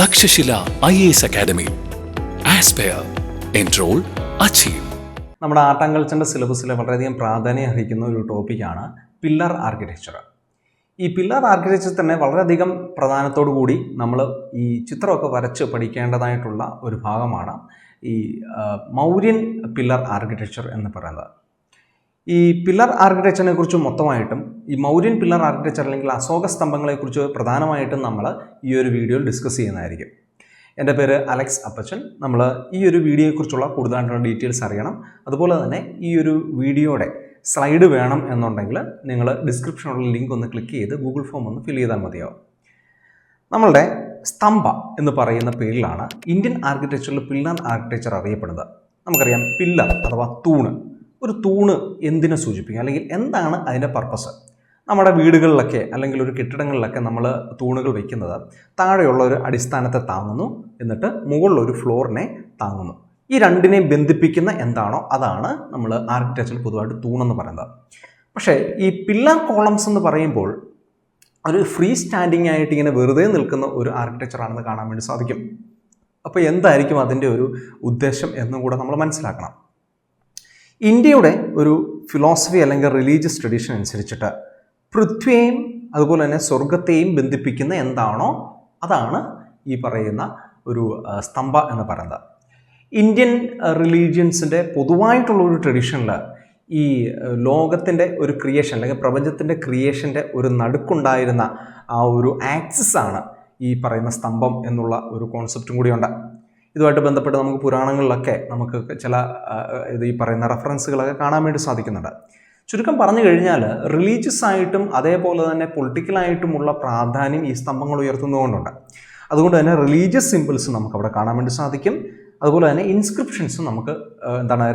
Takshashila IAS academy. Aspire, enrol, achieve. നമ്മുടെ art and കൾച്ചറിൻ്റെ സിലബസിൽ വളരെയധികം പ്രാധാന്യം അർഹിക്കുന്ന ഒരു ടോപ്പിക്കാണ് പില്ലർ ആർക്കിടെക്ചർ. ഈ പില്ലർ ആർക്കിടെക്ചർ തന്നെ വളരെയധികം പ്രാധാന്യത്തോടു കൂടി നമ്മൾ ഈ ചിത്രമൊക്കെ വരച്ച് പഠിക്കേണ്ടതായിട്ടുള്ള ഒരു ഭാഗമാണ് ഈ മൗര്യൻ പില്ലർ ആർക്കിടെക്ചർ എന്ന് പറയുന്നത്. ഈ പില്ലർ ആർക്കിടെക്ചറിനെ കുറിച്ച് മൊത്തമായിട്ടും ഈ മൗര്യൻ പില്ലർ ആർക്കിടെക്ചർ അല്ലെങ്കിൽ അശോക സ്തംഭങ്ങളെക്കുറിച്ച് പ്രധാനമായിട്ടും നമ്മൾ ഈ ഒരു വീഡിയോയിൽ ഡിസ്കസ് ചെയ്യുന്നതായിരിക്കും. എൻ്റെ പേര് അലക്സ് അപ്പച്ചൻ. നമ്മൾ ഈ ഒരു വീഡിയോയെക്കുറിച്ചുള്ള കൂടുതലായിട്ടുള്ള ഡീറ്റെയിൽസ് അറിയണം. അതുപോലെ തന്നെ ഈ ഒരു വീഡിയോയുടെ സ്ലൈഡ് വേണം എന്നുണ്ടെങ്കിൽ നിങ്ങൾ ഡിസ്ക്രിപ്ഷനുള്ള ലിങ്ക് ഒന്ന് ക്ലിക്ക് ചെയ്ത് ഗൂഗിൾ ഫോം ഒന്ന് ഫിൽ ചെയ്താൽ മതിയാവും. നമ്മളുടെ സ്തംഭ എന്ന് പറയുന്ന പേരിലാണ് ഇന്ത്യൻ ആർക്കിടെക്ചറിൽ പില്ലർ ആർക്കിടെക്ചർ അറിയപ്പെടുന്നത്. നമുക്കറിയാം പില്ലർ അഥവാ തൂണ്. ഒരു തൂണ് എന്തിനെ സൂചിപ്പിക്കും അല്ലെങ്കിൽ എന്താണ് അതിൻ്റെ പർപ്പസ്? നമ്മുടെ വീടുകളിലൊക്കെ അല്ലെങ്കിൽ ഒരു കെട്ടിടങ്ങളിലൊക്കെ നമ്മൾ തൂണുകൾ വയ്ക്കുന്നത് താഴെയുള്ള ഒരു അടിസ്ഥാനത്തെ താങ്ങുന്നു, എന്നിട്ട് മുകളിലൊരു ഫ്ലോറിനെ താങ്ങുന്നു. ഈ രണ്ടിനെയും ബന്ധിപ്പിക്കുന്ന എന്താണോ അതാണ് നമ്മൾ ആർക്കിടെക്ചറിൽ പൊതുവായിട്ട് തൂണെന്ന് പറയുന്നത്. പക്ഷേ ഈ പില്ലർ കോളംസ് എന്ന് പറയുമ്പോൾ ഒരു ഫ്രീ സ്റ്റാൻഡിങ് ആയിട്ട് ഇങ്ങനെ വെറുതെ നിൽക്കുന്ന ഒരു ആർക്കിടെക്ചറാണെന്ന് കാണാൻ വേണ്ടി സാധിക്കും. അപ്പോൾ എന്തായിരിക്കും അതിൻ്റെ ഒരു ഉദ്ദേശം എന്നും കൂടെ നമ്മൾ മനസ്സിലാക്കണം. ഇന്ത്യയുടെ ഒരു ഫിലോസഫി അല്ലെങ്കിൽ റിലീജിയസ് ട്രഡീഷൻ അനുസരിച്ചിട്ട് പൃഥ്വിയെയും അതുപോലെ തന്നെ സ്വർഗത്തെയും ബന്ധിപ്പിക്കുന്ന എന്താണോ അതാണ് ഈ പറയുന്ന ഒരു സ്തംഭ എന്ന് പറയുന്നത്. ഇന്ത്യൻ റിലീജിയൻസിൻ്റെ പൊതുവായിട്ടുള്ള ഒരു ട്രഡീഷനിൽ ഈ ലോകത്തിൻ്റെ ഒരു ക്രിയേഷൻ അല്ലെങ്കിൽ പ്രപഞ്ചത്തിൻ്റെ ക്രിയേഷൻ്റെ ഒരു നടുക്കുണ്ടായിരുന്ന ആ ഒരു ആക്സിസ് ആണ് ഈ പറയുന്ന സ്തംഭം എന്നുള്ള ഒരു കോൺസെപ്റ്റും കൂടിയുണ്ട്. ഇതുമായിട്ട് ബന്ധപ്പെട്ട് നമുക്ക് പുരാണങ്ങളിലൊക്കെ നമുക്ക് ചില ഈ പറയുന്ന റെഫറൻസുകളൊക്കെ കാണാൻ വേണ്ടി സാധിക്കുന്നുണ്ട്. ചുരുക്കം പറഞ്ഞു കഴിഞ്ഞാൽ റിലീജിയസ് ആയിട്ടും അതേപോലെ തന്നെ പൊളിറ്റിക്കലായിട്ടുമുള്ള പ്രാധാന്യം ഈ സ്തംഭങ്ങൾ ഉയർത്തുന്നതുകൊണ്ടുണ്ട്. അതുകൊണ്ട് തന്നെ റിലീജിയസ് സിമ്പിൾസ് നമുക്ക് അവിടെ കാണാൻ വേണ്ടി സാധിക്കും. അതുപോലെ തന്നെ ഇൻസ്ക്രിപ്ഷൻസും നമുക്ക്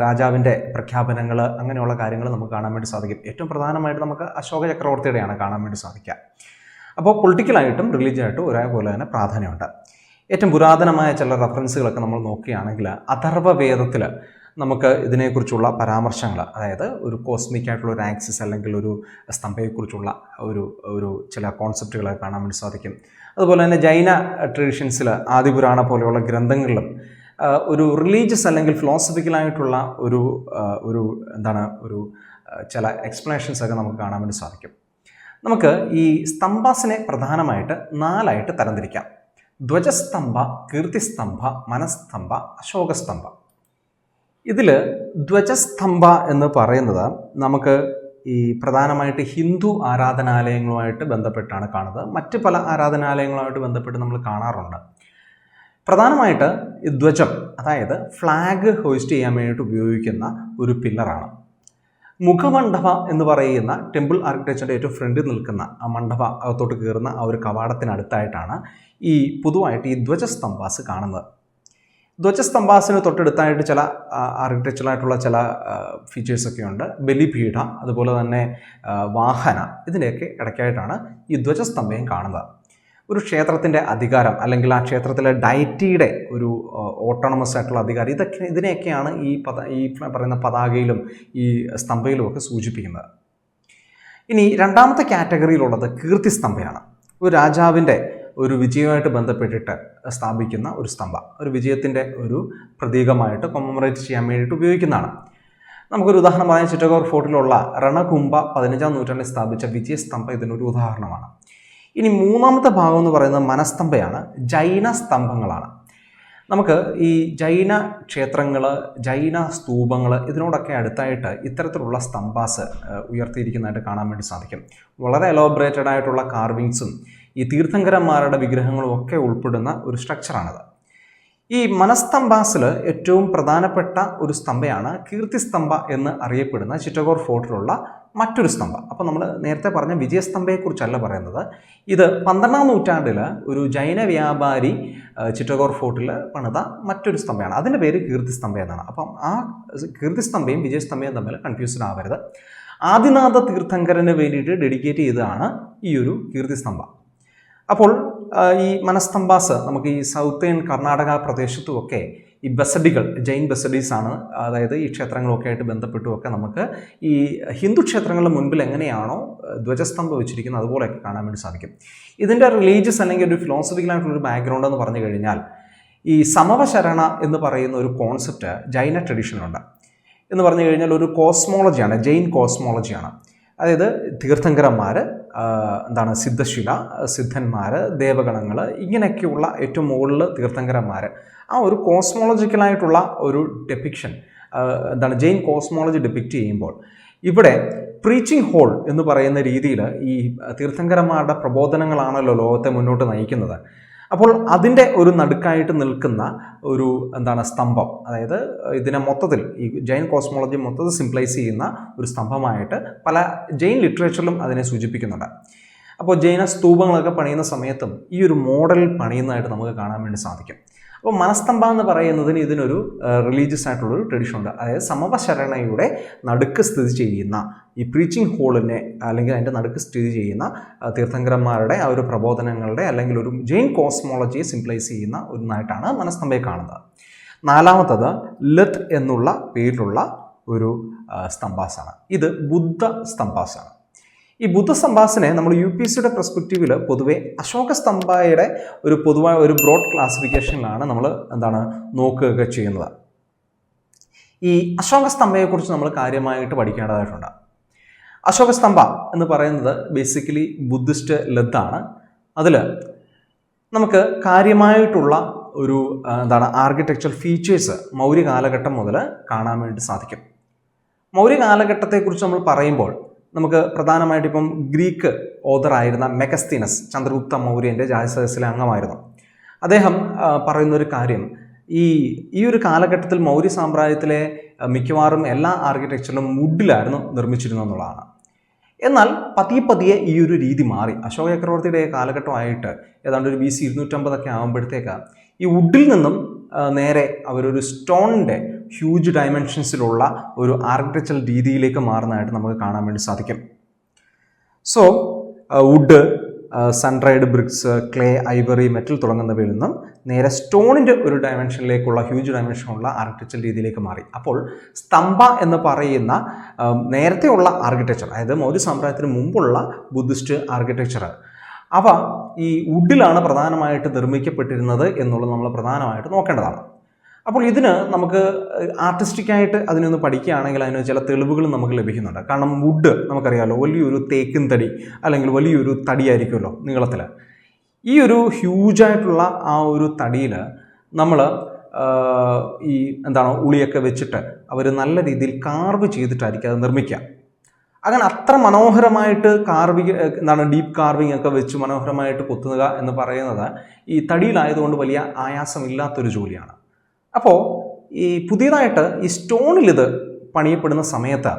രാജാവിൻ്റെ പ്രഖ്യാപനങ്ങൾ അങ്ങനെയുള്ള കാര്യങ്ങൾ നമുക്ക് കാണാൻ വേണ്ടി സാധിക്കും. ഏറ്റവും പ്രധാനമായിട്ട് നമുക്ക് അശോക ചക്രവർത്തിയുടെയാണ് കാണാൻ വേണ്ടി സാധിക്കുക. അപ്പോൾ പൊളിറ്റിക്കലായിട്ടും റിലീജിയനായിട്ടും ഒരേപോലെ തന്നെ പ്രാധാന്യമുണ്ട്. ഏറ്റവും പുരാതനമായ ചില റെഫറൻസുകളൊക്കെ നമ്മൾ നോക്കുകയാണെങ്കിൽ അഥർവവേദത്തിൽ നമുക്ക് ഇതിനെക്കുറിച്ചുള്ള പരാമർശങ്ങൾ, അതായത് ഒരു കോസ്മിക് ആയിട്ടുള്ള ഒരു ആക്സിസ് അല്ലെങ്കിൽ ഒരു സ്തംഭയെക്കുറിച്ചുള്ള ഒരു ചില കോൺസെപ്റ്റുകളൊക്കെ കാണാൻ വേണ്ടി സാധിക്കും. അതുപോലെ തന്നെ ജൈന ട്രഡീഷൻസിൽ ആദിപുരാണ പോലെയുള്ള ഗ്രന്ഥങ്ങളിലും ഒരു റിലീജിയസ് അല്ലെങ്കിൽ ഫിലോസഫിക്കലായിട്ടുള്ള ഒരു ചില എക്സ്പ്ലനേഷൻസ് ഒക്കെ നമുക്ക് കാണാൻ വേണ്ടി സാധിക്കും. നമുക്ക് ഈ സ്തംഭാസിനെ പ്രധാനമായിട്ട് 4 തരംതിരിക്കാം. ധ്വജസ്തംഭ, കീർത്തിസ്തംഭ, മനസ്തംഭ, അശോകസ്തംഭ. ഇതിൽ ധ്വജസ്തംഭ എന്ന് പറയുന്നത് നമുക്ക് ഈ പ്രധാനമായിട്ട് ഹിന്ദു ആരാധനാലയങ്ങളുമായിട്ട് ബന്ധപ്പെട്ടാണ് കാണുന്നത്. മറ്റ് പല ആരാധനാലയങ്ങളുമായിട്ട് ബന്ധപ്പെട്ട് നമ്മൾ കാണാറുണ്ട്. പ്രധാനമായിട്ട് ഈ ധ്വജം, അതായത് ഫ്ലാഗ് ഹോയിസ്റ്റ് ചെയ്യാൻ വേണ്ടിയിട്ട് ഉപയോഗിക്കുന്ന ഒരു പില്ലറാണ്. മുഖമണ്ഡപ എന്ന് പറയുന്ന ടെമ്പിൾ ആർക്കിടെക്ചറിൻ്റെ ഏറ്റവും ഫ്രണ്ടിൽ നിൽക്കുന്ന ആ മണ്ഡപ അകത്തോട്ട് കയറുന്ന ആ ഒരു കവാടത്തിനടുത്തായിട്ടാണ് ഈ പൊതുവായിട്ട് ഈ ധ്വജസ്തംഭാസ് കാണുന്നത്. ധ്വജസ്തംഭാസിന് തൊട്ടടുത്തായിട്ട് ചില ആർക്കിടെക്ചറായിട്ടുള്ള ചില ഫീച്ചേഴ്സൊക്കെ ഉണ്ട്. ബലിപീഠ, അതുപോലെ തന്നെ വാഹന, ഇതിൻ്റെയൊക്കെ ഇടയ്ക്കായിട്ടാണ് ഈ ധ്വജസ്തംഭയും കാണുന്നത്. ഒരു ക്ഷേത്രത്തിൻ്റെ അധികാരം അല്ലെങ്കിൽ ആ ക്ഷേത്രത്തിലെ ഡയറ്റിയുടെ ഒരു ഓട്ടോണമസ് ആയിട്ടുള്ള അധികാരം, ഇതിനെയൊക്കെയാണ് ഈ പറയുന്ന പതാകയിലും ഈ സ്തംഭയിലും ഒക്കെ സൂചിപ്പിക്കുന്നത്. ഇനി രണ്ടാമത്തെ കാറ്റഗറിയിലുള്ളത് കീർത്തിസ്തംഭയാണ്. ഒരു രാജാവിൻ്റെ ഒരു വിജയവുമായിട്ട് ബന്ധപ്പെട്ടിട്ട് സ്ഥാപിക്കുന്ന ഒരു സ്തംഭ, ഒരു വിജയത്തിൻ്റെ ഒരു പ്രതീകമായിട്ട് കൊമമറേറ്റ് ചെയ്യാൻ വേണ്ടിയിട്ട് ഉപയോഗിക്കുന്നതാണ്. നമുക്കൊരു ഉദാഹരണം പറയാൻ ചിറ്റഗോർ ഫോർട്ടിലുള്ള രണകുംഭ 15ാം നൂറ്റാണ്ടിൽ സ്ഥാപിച്ച വിജയസ്തംഭ ഇതിനൊരു ഉദാഹരണമാണ്. ഇനി മൂന്നാമത്തെ ഭാഗം എന്ന് പറയുന്നത് മനസ്തംഭയാണ്. ജൈന സ്തംഭങ്ങളാണ്. നമുക്ക് ഈ ജൈന ക്ഷേത്രങ്ങൾ, ജൈന സ്തൂപങ്ങൾ, ഇതിനോടൊക്കെ അടുത്തായിട്ട് ഇത്തരത്തിലുള്ള സ്തംഭാസ് ഉയർത്തിയിരിക്കുന്നതായിട്ട് കാണാൻ വേണ്ടി സാധിക്കും. വളരെ എലോബറേറ്റഡ് ആയിട്ടുള്ള കാർവിങ്സും ഈ തീർത്ഥങ്കരന്മാരുടെ വിഗ്രഹങ്ങളും ഒക്കെ ഉൾപ്പെടുന്ന ഒരു സ്ട്രക്ചറാണിത്. ഈ മനസ്തംഭാസിൽ ഏറ്റവും പ്രധാനപ്പെട്ട ഒരു സ്തംഭയാണ് കീർത്തിസ്തംഭ എന്ന് അറിയപ്പെടുന്ന ചിറ്റഗോർ ഫോർട്ടിലുള്ള മറ്റൊരു സ്തംഭ. അപ്പോൾ നമ്മൾ നേരത്തെ പറഞ്ഞ വിജയസ്തംഭയെക്കുറിച്ചല്ല പറയുന്നത്. ഇത് 12ാം നൂറ്റാണ്ടിൽ ഒരു ജൈന വ്യാപാരി ചിറ്റഗോർ ഫോർട്ടിൽ പണിത മറ്റൊരു സ്തംഭയാണ്. അതിൻ്റെ പേര് കീർത്തിസ്തംഭ എന്നാണ്. അപ്പം ആ കീർത്തിസ്തംഭയും വിജയസ്തംഭയും തമ്മിൽ കൺഫ്യൂസ്ഡ് ആവരുത്. ആദിനാഥ തീർത്ഥങ്കരന് വേണ്ടിയിട്ട് ഡെഡിക്കേറ്റ് ചെയ്തതാണ് ഈ ഒരു കീർത്തിസ്തംഭ. അപ്പോൾ ഈ മനസ്തംഭാസ് നമുക്ക് ഈ സൗത്തേൺ കർണാടക പ്രദേശത്തുമൊക്കെ ഈ ബസഡികൾ, ജൈൻ ബസഡീസ് ആണ്. അതായത് ഈ ക്ഷേത്രങ്ങളൊക്കെ ആയിട്ട് ബന്ധപ്പെട്ടുമൊക്കെ നമുക്ക് ഈ ഹിന്ദു ക്ഷേത്രങ്ങളുടെ മുൻപിൽ എങ്ങനെയാണോ ധ്വജസ്തംഭം വെച്ചിരിക്കുന്നത് അതുപോലെയൊക്കെ കാണാൻ വേണ്ടി സാധിക്കും. ഇതിൻ്റെ റിലീജിയസ് അല്ലെങ്കിൽ ഒരു ഫിലോസഫിക്കലായിട്ടുള്ളൊരു ബാക്ക്ഗ്രൗണ്ട് എന്ന് പറഞ്ഞു കഴിഞ്ഞാൽ ഈ സമവശരണ എന്ന് പറയുന്ന ഒരു കോൺസെപ്റ്റ് ജൈന ട്രഡീഷനിലുണ്ട്. എന്ന് പറഞ്ഞു കഴിഞ്ഞാൽ ഒരു കോസ്മോളജിയാണ്, ജൈൻ കോസ്മോളജിയാണ്. അതായത് തീർത്ഥങ്കരന്മാർ, സിദ്ധശില, സിദ്ധന്മാർ, ദേവഗണങ്ങൾ, ഇങ്ങനെയൊക്കെയുള്ള ഏറ്റവും മുകളിൽ തീർത്ഥങ്കരന്മാർ, ആ ഒരു കോസ്മോളജിക്കലായിട്ടുള്ള ഒരു ഡെപ്പിക്ഷൻ ജെയിൻ കോസ്മോളജി ഡെപ്പിക്റ്റ് ചെയ്യുമ്പോൾ ഇവിടെ പ്രീച്ചിങ് ഹോൾ എന്ന് പറയുന്ന രീതിയിൽ ഈ തീർത്ഥങ്കരന്മാരുടെ പ്രബോധനങ്ങളാണല്ലോ ലോകത്തെ മുന്നോട്ട് നയിക്കുന്നത്. അപ്പോൾ അതിൻ്റെ ഒരു നടുക്കായിട്ട് നിൽക്കുന്ന ഒരു സ്തംഭം, അതായത് ഇതിനെ മൊത്തത്തിൽ ഈ ജൈൻ കോസ്മോളജി മൊത്തത്തിൽ സിംപ്ലൈസ് ചെയ്യുന്ന ഒരു സ്തംഭമായിട്ട് പല ജൈൻ ലിറ്ററേച്ചറിലും അതിനെ സൂചിപ്പിക്കുന്നുണ്ട്. അപ്പോൾ ജൈന സ്തൂപങ്ങളൊക്കെ പണിയുന്ന സമയത്തും ഈ ഒരു മോഡലിൽ പണിയുന്നതായിട്ട് നമുക്ക് കാണാൻ വേണ്ടി സാധിക്കും. അപ്പോൾ മനസ്തംഭം എന്ന് പറയുന്നതിന് ഇതിനൊരു റിലീജിയസ് ആയിട്ടുള്ളൊരു ട്രഡീഷൻ ഉണ്ട്. അതായത് സമവശരണയുടെ നടുക്ക് സ്ഥിതി ചെയ്യുന്ന ഈ പ്രീച്ചിങ് ഹോളിനെ അല്ലെങ്കിൽ അതിൻ്റെ നടുക്ക് സ്ഥിതി ചെയ്യുന്ന തീർത്ഥങ്കരന്മാരുടെ ആ ഒരു പ്രബോധനങ്ങളുടെ അല്ലെങ്കിൽ ഒരു ജെയിൻ കോസ്മോളജിയെ സിംപ്ലൈസ് ചെയ്യുന്ന ഒന്നായിട്ടാണ് മനസ്തംഭയെ കാണുന്നത്. നാലാമത്തത് ലത്ത് എന്നുള്ള പേരിലുള്ള ഒരു സ്തംഭാസാണ്. ഇത് ബുദ്ധ സ്തംഭാസാണ്. ഈ ബുദ്ധ സ്തംഭാസിനെ നമ്മൾ UPSCയുടെ പെർസ്പെക്റ്റീവിൽ പൊതുവെ അശോക സ്തംഭയുടെ ഒരു പൊതുവായ ഒരു ബ്രോഡ് ക്ലാസിഫിക്കേഷനിലാണ് നമ്മൾ നോക്കുകയൊക്കെ ചെയ്യുന്നത്. ഈ അശോക സ്തംഭയെക്കുറിച്ച് നമ്മൾ കാര്യമായിട്ട് പഠിക്കേണ്ടതായിട്ടുണ്ട്. അശോക സ്തംഭ എന്ന് പറയുന്നത് ബേസിക്കലി ബുദ്ധിസ്റ്റ് ലദ്ദാണ്. അതിൽ നമുക്ക് കാര്യമായിട്ടുള്ള ഒരു ആർക്കിടെക്ചറൽ ഫീച്ചേഴ്സ് മൗര്യ കാലഘട്ടം മുതൽ കാണാൻ വേണ്ടി സാധിക്കും. മൗര്യ കാലഘട്ടത്തെക്കുറിച്ച് നമ്മൾ പറയുമ്പോൾ നമുക്ക് പ്രധാനമായിട്ട് ഇപ്പം ഗ്രീക്ക് ഓതറായിരുന്ന മെഗസ്തീനസ്, ചന്ദ്രഗുപ്ത മൗര്യൻ്റെ രാജസദസ്സിലെ അംഗമായിരുന്നു. അദ്ദേഹം പറയുന്നൊരു കാര്യം, ഈ ഒരു കാലഘട്ടത്തിൽ മൗര്യ സാമ്രാജ്യത്തിലെ മിക്കവാറും എല്ലാ ആർക്കിടെക്ചറിലും വുഡിലായിരുന്നു നിർമ്മിച്ചിരുന്നത് എന്നുള്ളതാണ്. എന്നാൽ പതിയെ ഈ ഒരു രീതി മാറി. അശോക ചക്രവർത്തിയുടെ കാലഘട്ടമായിട്ട് ഏതാണ്ട് ഒരു BC 250 ആകുമ്പോഴത്തേക്ക് ഈ വുഡിൽ നിന്നും നേരെ അവരൊരു സ്റ്റോണിൻ്റെ ഹ്യൂജ് ഡയമെൻഷൻസിലുള്ള ഒരു ആർക്കിടെക്ചറൽ രീതിയിലേക്ക് മാറുന്നതായിട്ട് നമുക്ക് കാണാൻ വേണ്ടി സാധിക്കും. So wood, sun dried bricks, clay, ivory, metal തുടങ്ങുന്നവയിൽ നിന്നും നേരെ സ്റ്റോണിൻ്റെ ഒരു ഡയമെൻഷനിലേക്കുള്ള ഹ്യൂജ് ഡയമെൻഷനുള്ള ആർക്കിടെക്ചറൽ രീതിയിലേക്ക് മാറി. അപ്പോൾ സ്തംഭ എന്ന് പറയുന്ന നേരത്തെയുള്ള ആർക്കിടെക്ചർ, അതായത് മൗര്യ സാമ്രാജ്യത്തിന് മുമ്പുള്ള ബുദ്ധിസ്റ്റ് ആർക്കിടെക്ചർ, അവ ഈ വുഡിലാണ് പ്രധാനമായിട്ട് നിർമ്മിക്കപ്പെട്ടിരുന്നത് എന്നുള്ളത് നമ്മൾ പ്രധാനമായിട്ട് നോക്കേണ്ടതാണ്. അപ്പോൾ ഇതിന് നമുക്ക് ആർട്ടിസ്റ്റിക്കായിട്ട് അതിനൊന്ന് പഠിക്കുകയാണെങ്കിൽ അതിന് ചില തെളിവുകൾ നമുക്ക് ലഭിക്കുന്നുണ്ട്. കാരണം വുഡ് നമുക്കറിയാമല്ലോ, വലിയൊരു തേക്കിൻ തടി അല്ലെങ്കിൽ വലിയൊരു തടിയായിരിക്കുമല്ലോ നീളത്തിൽ. ഈ ഒരു ഹ്യൂജായിട്ടുള്ള ആ ഒരു തടിയിൽ നമ്മൾ ഈ ഉളിയൊക്കെ വെച്ചിട്ട് അവർ നല്ല രീതിയിൽ കാർവ് ചെയ്തിട്ടായിരിക്കും അത് നിർമ്മിക്കുക. അങ്ങനെ അത്ര മനോഹരമായിട്ട് ഡീപ്പ് കാർവിംഗ് ഒക്കെ വെച്ച് മനോഹരമായിട്ട് കൊത്തുക എന്ന് പറയുന്നത് ഈ തടിയിലായതുകൊണ്ട് വലിയ ആയാസമില്ലാത്തൊരു ജോലിയാണ്. അപ്പോൾ ഈ പുതിയതായിട്ട് ഈ സ്റ്റോണിൽ ഇത് പണിയപ്പെടുന്ന സമയത്ത്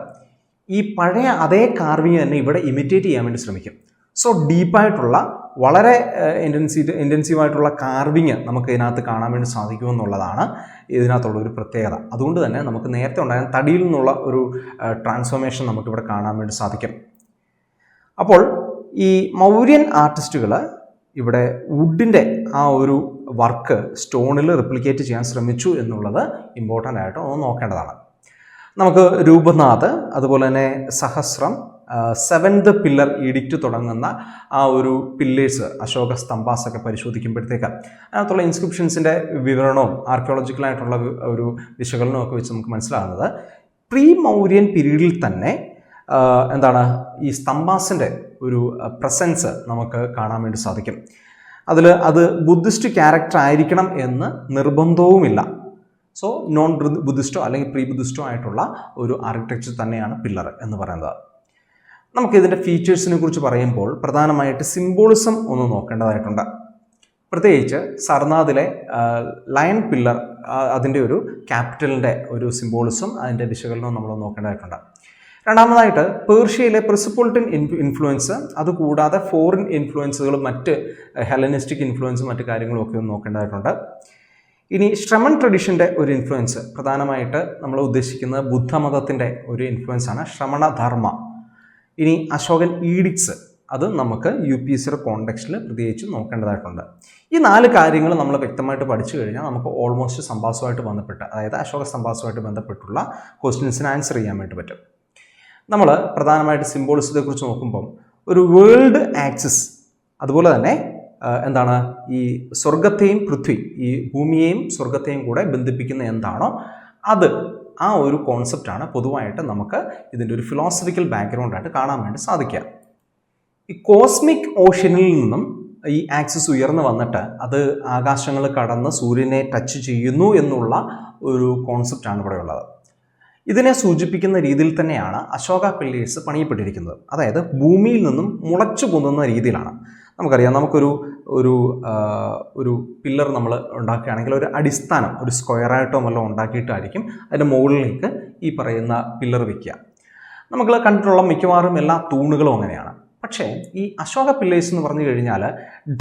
ഈ പഴയ അതേ കാർവിങ് തന്നെ ഇവിടെ ഇമിറ്റേറ്റ് ചെയ്യാൻ വേണ്ടി ശ്രമിക്കും. സോ ഡീപ്പായിട്ടുള്ള വളരെ ഇൻറ്റൻസീവായിട്ടുള്ള കാർവിങ് നമുക്ക് ഇതിനകത്ത് കാണാൻ വേണ്ടി സാധിക്കുമെന്നുള്ളതാണ് ഇതിനകത്തുള്ളൊരു പ്രത്യേകത. അതുകൊണ്ട് തന്നെ നമുക്ക് നേരത്തെ ഉണ്ടായിരുന്ന തടിയിൽ നിന്നുള്ള ഒരു ട്രാൻസ്ഫോർമേഷൻ നമുക്കിവിടെ കാണാൻ വേണ്ടി സാധിക്കും. അപ്പോൾ ഈ മൗര്യൻ ആർട്ടിസ്റ്റുകൾ ഇവിടെ വുഡിൻ്റെ ആ ഒരു വർക്ക് സ്റ്റോണിൽ റിപ്ലിക്കേറ്റ് ചെയ്യാൻ ശ്രമിച്ചു എന്നുള്ളത് ഇമ്പോർട്ടൻ്റ് ആയിട്ട് ഒന്ന് നോക്കേണ്ടതാണ്. നമുക്ക് രൂപനാഥ്, അതുപോലെ തന്നെ സഹസ്രം, 7th പില്ലർ ഈഡിക്റ്റ് തുടങ്ങുന്ന ആ ഒരു പില്ലേഴ്സ്, അശോക സ്തംഭാസൊക്കെ പരിശോധിക്കുമ്പോഴത്തേക്ക് അതിനകത്തുള്ള ഇൻസ്ക്രിപ്ഷൻസിൻ്റെ വിവരണവും ആർക്കിയോളജിക്കലായിട്ടുള്ള ഒരു വിശകലനവും ഒക്കെ വെച്ച് നമുക്ക് മനസ്സിലാകുന്നത് പ്രീ മൗര്യൻ പീരീഡിൽ തന്നെ ഈ സ്തംഭാസിൻ്റെ ഒരു പ്രസൻസ് നമുക്ക് കാണാൻ വേണ്ടി സാധിക്കും. അത് ബുദ്ധിസ്റ്റ് ക്യാരക്ടർ ആയിരിക്കണം എന്ന് നിർബന്ധവുമില്ല. സോ നോൺ ബുദ്ധിസ്റ്റോ അല്ലെങ്കിൽ പ്രീ ബുദ്ധിസ്റ്റോ ആയിട്ടുള്ള ഒരു ആർക്കിടെക്ചർ തന്നെയാണ് പില്ലർ എന്ന് പറയുന്നത്. നമുക്കിതിൻ്റെ ഫീച്ചേഴ്സിനെ കുറിച്ച് പറയുമ്പോൾ പ്രധാനമായിട്ട് സിംബോളിസം ഒന്ന് നോക്കേണ്ടതായിട്ടുണ്ട്. പ്രത്യേകിച്ച് സർനാഥിലെ ലയൺ പില്ലർ, അതിൻ്റെ ഒരു ക്യാപിറ്റലിൻ്റെ ഒരു സിംബോളിസം, അതിൻ്റെ വിശകലനവും നമ്മൾ നോക്കേണ്ടതായിട്ടുണ്ട്. രണ്ടാമതായിട്ട് പേർഷ്യയിലെ പ്രിസിപ്പോളിറ്റൻ ഇൻഫ്ലുവൻസ്, അതുകൂടാതെ ഫോറിൻ ഇൻഫ്ലുവൻസുകളും മറ്റ് ഹെലനിസ്റ്റിക് ഇൻഫ്ലുവൻസും മറ്റു കാര്യങ്ങളും ഒക്കെ ഒന്ന് നോക്കേണ്ടതായിട്ടുണ്ട്. ഇനി ശ്രമൺ ട്രഡീഷൻ്റെ ഒരു ഇൻഫ്ലുവൻസ്, പ്രധാനമായിട്ട് നമ്മൾ ഉദ്ദേശിക്കുന്നത് ബുദ്ധമതത്തിൻ്റെ ഒരു ഇൻഫ്ലുവൻസാണ് ശ്രമണധർമ്മ. ഇനി അശോകൻ ഈഡിക്സ്, അത് നമുക്ക് UPSC കോണ്ടെക്സ്റ്റിൽ പ്രത്യേകിച്ച് നോക്കേണ്ടതായിട്ടുണ്ട്. ഈ 4 കാര്യങ്ങൾ നമ്മൾ വ്യക്തമായിട്ട് പഠിച്ചു കഴിഞ്ഞാൽ നമുക്ക് ഓൾമോസ്റ്റ് സംഭാസമായിട്ട് ബന്ധപ്പെട്ട്, അതായത് അശോക സംഭാസമായിട്ട് ബന്ധപ്പെട്ടുള്ള ക്വസ്റ്റ്യൻസിന് ആൻസർ ചെയ്യാൻ വേണ്ടി പറ്റും. നമ്മൾ പ്രധാനമായിട്ട് സിംബോളിസത്തെ കുറിച്ച് നോക്കുമ്പം ഒരു വേൾഡ് ആക്സിസ്, അതുപോലെ തന്നെ ഈ സ്വർഗത്തെയും പൃഥ്വി, ഈ ഭൂമിയെയും സ്വർഗത്തെയും കൂടെ ബന്ധിപ്പിക്കുന്ന എന്താണോ അത്, ആ ഒരു കോൺസെപ്റ്റാണ് പൊതുവായിട്ട് നമുക്ക് ഇതിൻ്റെ ഒരു ഫിലോസഫിക്കൽ ബാക്ക്ഗ്രൗണ്ടായിട്ട് കാണാൻ വേണ്ടി സാധിക്കുക. ഈ കോസ്മിക് ഓഷ്യനിൽ നിന്നും ഈ ആക്സിസ് ഉയർന്നു വന്നിട്ട് അത് ആകാശങ്ങൾ കടന്ന് സൂര്യനെ ടച്ച് ചെയ്യുന്നു എന്നുള്ള ഒരു കോൺസെപ്റ്റാണ് ഇവിടെ ഉള്ളത്. ഇതിനെ സൂചിപ്പിക്കുന്ന രീതിയിൽ തന്നെയാണ് അശോക പില്ലേഴ്സ് പണിയപ്പെട്ടിരിക്കുന്നത്. അതായത് ഭൂമിയിൽ നിന്നും മുളച്ചു പൊന്തുന്ന രീതിയിലാണ്. നമുക്കറിയാം, നമുക്കൊരു ഒരു പില്ലർ നമ്മൾ ഉണ്ടാക്കുകയാണെങ്കിൽ ഒരു അടിസ്ഥാനം ഒരു സ്ക്വയറായിട്ടോ വല്ലതും ഉണ്ടാക്കിയിട്ടായിരിക്കും അതിൻ്റെ മുകളിലേക്ക് ഈ പറയുന്ന പില്ലർ വയ്ക്കുക. നമ്മൾ കണ്ടിട്ടുള്ള മിക്കവാറും എല്ലാ തൂണുകളും അങ്ങനെയാണ്. പക്ഷേ ഈ അശോക പില്ലേഴ്സ് എന്ന് പറഞ്ഞു കഴിഞ്ഞാൽ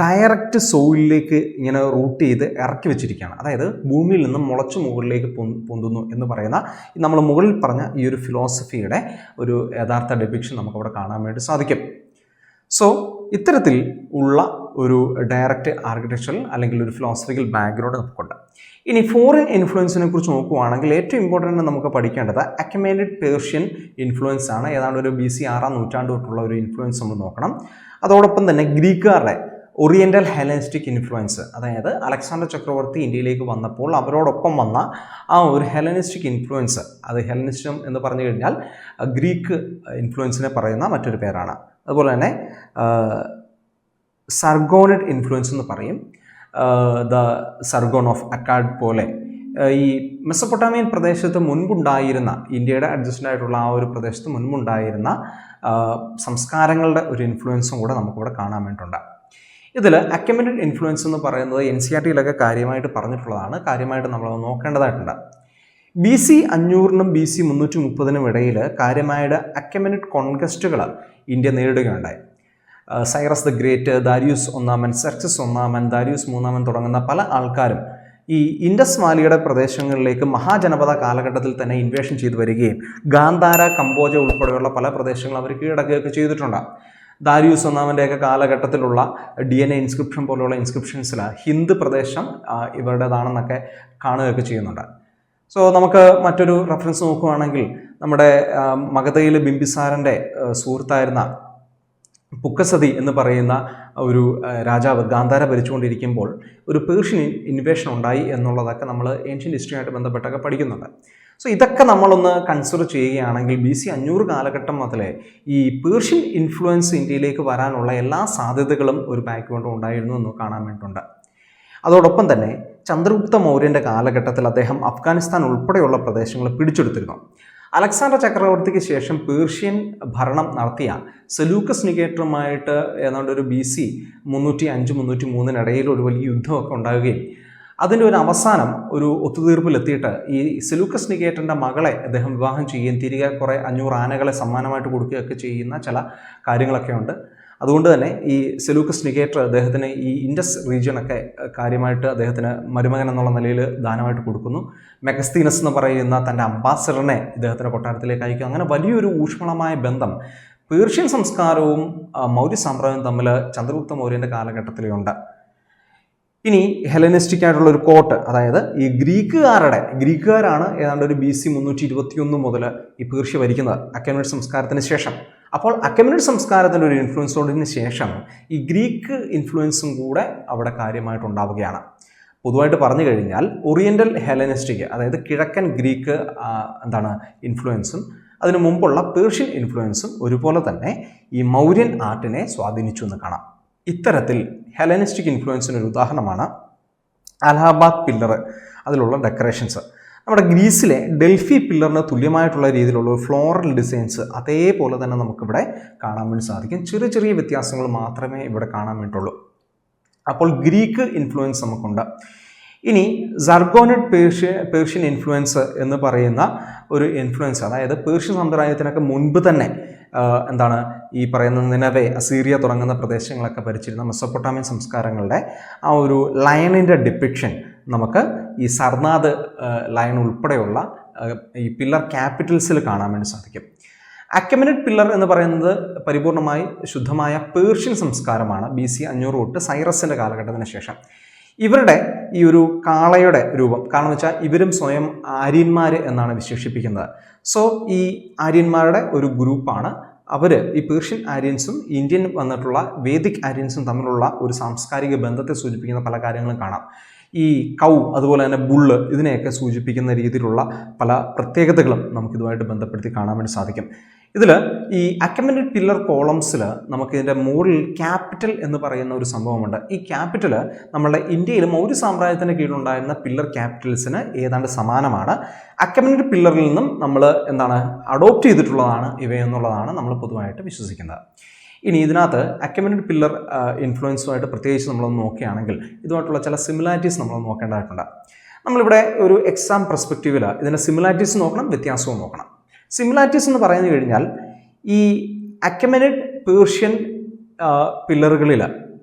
ഡയറക്റ്റ് സോയിലിലേക്ക് ഇങ്ങനെ റൂട്ട് ചെയ്ത് ഇറക്കി വെച്ചിരിക്കുകയാണ്. അതായത് ഭൂമിയിൽ നിന്നും മുളച്ചു മുകളിലേക്ക് പൊന്തുന്നു എന്ന് പറയുന്ന നമ്മൾ മുകളിൽ പറഞ്ഞ ഈ ഒരു ഫിലോസഫിയുടെ ഒരു യഥാർത്ഥ ഡെപിക്ഷൻ നമുക്കവിടെ കാണാൻ വേണ്ടി സാധിക്കും. സോ ഇത്തരത്തിൽ ഉള്ള ഒരു ഡയറക്റ്റ് ആർക്കിടെക്ചറൽ അല്ലെങ്കിൽ ഒരു ഫിലോസഫിക്കൽ ബാക്ക്ഗ്രൗണ്ട് നമുക്കുണ്ട്. ഇനി ഫോറിൻ ഇൻഫ്ലുവൻസിനെ കുറിച്ച് നോക്കുകയാണെങ്കിൽ ഏറ്റവും ഇമ്പോർട്ടൻ്റ് നമുക്ക് പഠിക്കേണ്ടത് അക്കമേനിഡ് പേർഷ്യൻ ഇൻഫ്ലുവൻസ് ആണ്. ഏതാണ്ട് ഒരു BC 6ാം നൂറ്റാണ്ട് തൊട്ടുള്ള ഒരു ഇൻഫ്ലുവൻസ് നമ്മൾ നോക്കണം. അതോടൊപ്പം തന്നെ ഗ്രീക്കുകാരുടെ ഓറിയൻ്റൽ ഹെലനിസ്റ്റിക് ഇൻഫ്ലുവൻസ്, അതായത് അലക്സാണ്ടർ ചക്രവർത്തി ഇന്ത്യയിലേക്ക് വന്നപ്പോൾ അവരോടൊപ്പം വന്ന ആ ഒരു ഹെലനിസ്റ്റിക് ഇൻഫ്ലുവൻസ്, അത് ഹെലനിസം എന്ന് പറഞ്ഞു കഴിഞ്ഞാൽ ഗ്രീക്ക് ഇൻഫ്ലുവൻസിനെ പറയുന്ന മറ്റൊരു പേരാണ്. അതുപോലെ തന്നെ സർഗോണിഡ് ഇൻഫ്ലുവൻസ് എന്ന് പറയും. ദ സർഗോൺ ഓഫ് അക്കാഡ് പോലെ ഈ മെസപ്പൊട്ടാമിയൻ പ്രദേശത്ത് മുൻപുണ്ടായിരുന്ന, ഇന്ത്യയുടെ അഡ്ജസ്റ്റൻ്റ് ആയിട്ടുള്ള ആ ഒരു പ്രദേശത്ത് മുൻപുണ്ടായിരുന്ന സംസ്കാരങ്ങളുടെ ഒരു ഇൻഫ്ലുവൻസും കൂടെ നമുക്കിവിടെ കാണാൻ വേണ്ടിയിട്ടുണ്ട്. ഇതിൽ അക്കമേനിഡ് ഇൻഫ്ലുവൻസ് എന്ന് പറയുന്നത് NCERT-യിലൊക്കെ കാര്യമായിട്ട് പറഞ്ഞിട്ടുള്ളതാണ്, കാര്യമായിട്ട് നമ്മൾ നോക്കേണ്ടതായിട്ടുണ്ട്. BC 500-നും BC 330-നും ഇടയിൽ കാര്യമായിട്ട് അക്കമേനിഡ് കോൺക്വസ്റ്റുകൾ ഇന്ത്യ നേരിടുകയുണ്ടായി. സൈറസ് ദ ഗ്രേറ്റ്, ദാരിയൂസ് ഒന്നാമൻ, സെർക്സിസ് ഒന്നാമൻ, ദാരിയൂസ് മൂന്നാമൻ തുടങ്ങുന്ന പല ആൾക്കാരും ഈ ഇൻഡസ് വാലിയുടെ പ്രദേശങ്ങളിലേക്ക് മഹാജനപദ കാലഘട്ടത്തിൽ തന്നെ ഇൻവേഷൻ ചെയ്തു വരികയും ഗാന്ധാര, കംബോജ ഉൾപ്പെടെയുള്ള പല പ്രദേശങ്ങൾ അവർ കീഴടക്കുകയൊക്കെ ചെയ്തിട്ടുണ്ട്. ദാരിയൂസ് ഒന്നാമൻ്റെയൊക്കെ കാലഘട്ടത്തിലുള്ള DNA ഇൻസ്ക്രിപ്ഷൻ പോലെയുള്ള ഇൻസ്ക്രിപ്ഷൻസിൽ ഹിന്ദ് പ്രദേശം ഇവരുടേതാണെന്നൊക്കെ കാണുകയൊക്കെ ചെയ്യുന്നുണ്ട്. സോ നമുക്ക് മറ്റൊരു റെഫറൻസ് നോക്കുകയാണെങ്കിൽ നമ്മുടെ മഗധയിലെ ബിംബിസാരൻ്റെ സുഹൃത്തായിരുന്ന പുക്കസതി എന്ന് പറയുന്ന ഒരു രാജാവ് ഗാന്ധാര ഭരിച്ചുകൊണ്ടിരിക്കുമ്പോൾ ഒരു പേർഷ്യൻ ഇൻവേഷൻ ഉണ്ടായി എന്നുള്ളതൊക്കെ നമ്മൾ ഏൻഷ്യൻ്റ് ഹിസ്റ്ററിയായിട്ട് ബന്ധപ്പെട്ടൊക്കെ പഠിക്കുന്നുണ്ട്. സോ ഇതൊക്കെ നമ്മളൊന്ന് കൺസിഡർ ചെയ്യുകയാണെങ്കിൽ BC 500 കാലഘട്ടം മുതലേ ഈ പേർഷ്യൻ ഇൻഫ്ലുവൻസ് ഇന്ത്യയിലേക്ക് വരാനുള്ള എല്ലാ സാധ്യതകളും ഒരു ബാക്ക്ഗ്രൗണ്ടും ഉണ്ടായിരുന്നു എന്ന് കാണാൻ വേണ്ടിയിട്ടുണ്ട്. അതോടൊപ്പം തന്നെ ചന്ദ്രഗുപ്ത മൗര്യൻ്റെ കാലഘട്ടത്തിൽ അദ്ദേഹം അഫ്ഗാനിസ്ഥാൻ ഉൾപ്പെടെയുള്ള പ്രദേശങ്ങൾ പിടിച്ചെടുത്തിരുന്നു. അലക്സാണ്ടർ ചക്രവർത്തിക്ക് ശേഷം പേർഷ്യൻ ഭരണം നടത്തിയ സെലൂക്കസ് നികേറ്ററുമായിട്ട് ഏതാണ്ട് ഒരു BC 305-303 ഒരു വലിയ യുദ്ധമൊക്കെ ഉണ്ടാവുകയും അതിൻ്റെ ഒരു അവസാനം ഒരു ഒത്തുതീർപ്പിലെത്തിയിട്ട് ഈ സെലൂക്കസ് നികേറ്ററിൻ്റെ മകളെ അദ്ദേഹം വിവാഹം ചെയ്യുകയും തിരികെ കുറേ 500 ആനകളെ സമ്മാനമായിട്ട് കൊടുക്കുകയൊക്കെ ചെയ്യുന്ന ചില കാര്യങ്ങളൊക്കെ ഉണ്ട്. അതുകൊണ്ട് തന്നെ ഈ സെലൂക്കസ് നികേറ്റർ അദ്ദേഹത്തിന് ഈ ഇൻഡസ് റീജിയനൊക്കെ കാര്യമായിട്ട് അദ്ദേഹത്തിന് മരുമകൻ എന്നുള്ള നിലയിൽ ദാനമായിട്ട് കൊടുക്കുന്നു. മെഗസ്തീനസ് എന്ന് പറയുന്ന തൻ്റെ അംബാസഡറിനെ ഇദ്ദേഹത്തിൻ്റെ കൊട്ടാരത്തിലേക്ക് അയക്കും. അങ്ങനെ വലിയൊരു ഊഷ്മളമായ ബന്ധം പേർഷ്യൻ സംസ്കാരവും മൗര്യ സാമ്രാജ്യവും തമ്മിൽ ചന്ദ്രഗുപ്ത മൗര്യൻ്റെ കാലഘട്ടത്തിലുണ്ട്. ഇനി ഹെലനിസ്റ്റിക് ആയിട്ടുള്ള ഒരു കോട്ട്, അതായത് ഈ ഗ്രീക്കുകാരാണ് ഏതാണ്ട് ഒരു BC 321 മുതൽ ഈ പേർഷ്യ ഭരിക്കുന്നത് അക്കമേനിഡ് സംസ്കാരത്തിന് ശേഷം. അപ്പോൾ അക്കമേനിഡ് സംസ്കാരത്തിൻ്റെ ഒരു ഇൻഫ്ലുവൻസോടിന് ശേഷം ഈ ഗ്രീക്ക് ഇൻഫ്ലുവൻസും കൂടെ അവിടെ കാര്യമായിട്ടുണ്ടാവുകയാണ്. പൊതുവായിട്ട് പറഞ്ഞു കഴിഞ്ഞാൽ ഓറിയൻ്റൽ ഹെലനിസ്റ്റിക്, അതായത് കിഴക്കൻ ഗ്രീക്ക് ഇൻഫ്ലുവൻസും അതിനു മുമ്പുള്ള പേർഷ്യൻ ഇൻഫ്ലുവൻസും ഒരുപോലെ തന്നെ ഈ മൗര്യൻ ആർട്ടിനെ സ്വാധീനിച്ചു എന്ന് കാണാം. ഇത്തരത്തിൽ ഹെലനിസ്റ്റിക് ഇൻഫ്ലുവൻസിനൊരു ഉദാഹരണമാണ് അലഹാബാദ് പില്ലർ, അതിലുള്ള ഡെക്കറേഷൻസ്. നമ്മുടെ ഗ്രീസിലെ ഡൽഹി പില്ലറിന് തുല്യമായിട്ടുള്ള രീതിയിലുള്ള ഫ്ലോറൽ ഡിസൈൻസ് അതേപോലെ തന്നെ നമുക്കിവിടെ കാണാൻ വേണ്ടി സാധിക്കും. ചെറിയ ചെറിയ വ്യത്യാസങ്ങൾ മാത്രമേ ഇവിടെ കാണാൻ വേണ്ടിയിട്ടുള്ളൂ. അപ്പോൾ ഗ്രീക്ക് ഇൻഫ്ലുവൻസ് നമുക്കുണ്ട്. ഇനി സർഗോണിഡ് പേർഷ്യൻ ഇൻഫ്ലുവൻസ് എന്ന് പറയുന്ന ഒരു ഇൻഫ്ലുവൻസ്, അതായത് പേർഷ്യൻ സാമ്രാജ്യത്തിനൊക്കെ മുൻപ് തന്നെ ഈ പറയുന്ന നിനവെ, അസീറിയ തുടങ്ങുന്ന പ്രദേശങ്ങളൊക്കെ ഭരിച്ചിരുന്ന മെസപ്പൊട്ടാമിയൻ സംസ്കാരങ്ങളുടെ ആ ഒരു ലയണിൻ്റെ ഡിപ്പിക്ഷൻ നമുക്ക് ഈ സർനാഥ് ലയൺ ഉൾപ്പെടെയുള്ള ഈ പില്ലർ ക്യാപിറ്റൽസിൽ കാണാൻ വേണ്ടി സാധിക്കും. അക്കമിനഡ് പില്ലർ എന്ന് പറയുന്നത് പരിപൂർണമായി ശുദ്ധമായ പേർഷ്യൻ സംസ്കാരമാണ്. BC 500 തൊട്ട് സൈറസിൻ്റെ കാലഘട്ടത്തിന് ശേഷം. ഇവരുടെ ഈ ഒരു കാളയുടെ രൂപം, കാരണം വെച്ചാൽ ഇവരും സ്വയം ആര്യന്മാർ എന്നാണ് വിശേഷിപ്പിക്കുന്നത്. സോ ഈ ആര്യന്മാരുടെ ഒരു ഗ്രൂപ്പാണ് അവർ. ഈ പേർഷ്യൻ ആര്യൻസും ഇന്ത്യൻ വന്നിട്ടുള്ള വേദിക് ആര്യൻസും തമ്മിലുള്ള ഒരു സാംസ്കാരിക ബന്ധത്തെ സൂചിപ്പിക്കുന്ന പല കാര്യങ്ങളും കാണാം. ഈ കൗ, അതുപോലെ തന്നെ ബുള്ള്, ഇതിനെയൊക്കെ സൂചിപ്പിക്കുന്ന രീതിയിലുള്ള പല പ്രത്യേകതകളും നമുക്കിതുമായിട്ട് ബന്ധപ്പെടുത്തി കാണാൻ വേണ്ടി സാധിക്കും. ഇതിൽ ഈ അക്കമിനഡ് പില്ലർ കോളംസിൽ നമുക്കിതിൻ്റെ മുകളിൽ ക്യാപിറ്റൽ എന്ന് പറയുന്ന ഒരു സംഭവമുണ്ട്. ഈ ക്യാപിറ്റൽ നമ്മളുടെ ഇന്ത്യയിൽ മൗര്യ സാമ്രാജ്യത്തിൻ്റെ കീഴിലുണ്ടായിരുന്ന പില്ലർ ക്യാപിറ്റൽസിന് ഏതാണ്ട് സമാനമാണ്. അക്കമിനഡ് പില്ലറിൽ നിന്നും നമ്മൾ അഡോപ്റ്റ് ചെയ്തിട്ടുള്ളതാണ് ഇവയെന്നുള്ളതാണ് നമ്മൾ പൊതുവായിട്ട് വിശ്വസിക്കുന്നത്. ഇനി ഇതിനകത്ത് അക്കമിനഡ് പില്ലർ ഇൻഫ്ലുവൻസുമായിട്ട് പ്രത്യേകിച്ച് നമ്മളൊന്ന് നോക്കുകയാണെങ്കിൽ ഇതുമായിട്ടുള്ള ചില സിമിലാരിറ്റീസ് നമ്മൾ നോക്കേണ്ടതായിട്ടുണ്ട്. നമ്മളിവിടെ ഒരു എക്സാം പെർസ്പെക്റ്റീവിൽ ഇതിൻ്റെ സിമിലാരിറ്റീസ് നോക്കണം, വ്യത്യാസവും നോക്കണം. സിമിലാരിറ്റീസ് എന്ന് പറഞ്ഞു കഴിഞ്ഞാൽ ഈ അക്കമിനഡ് പേർഷ്യൻ പില്ലറുകളിൽ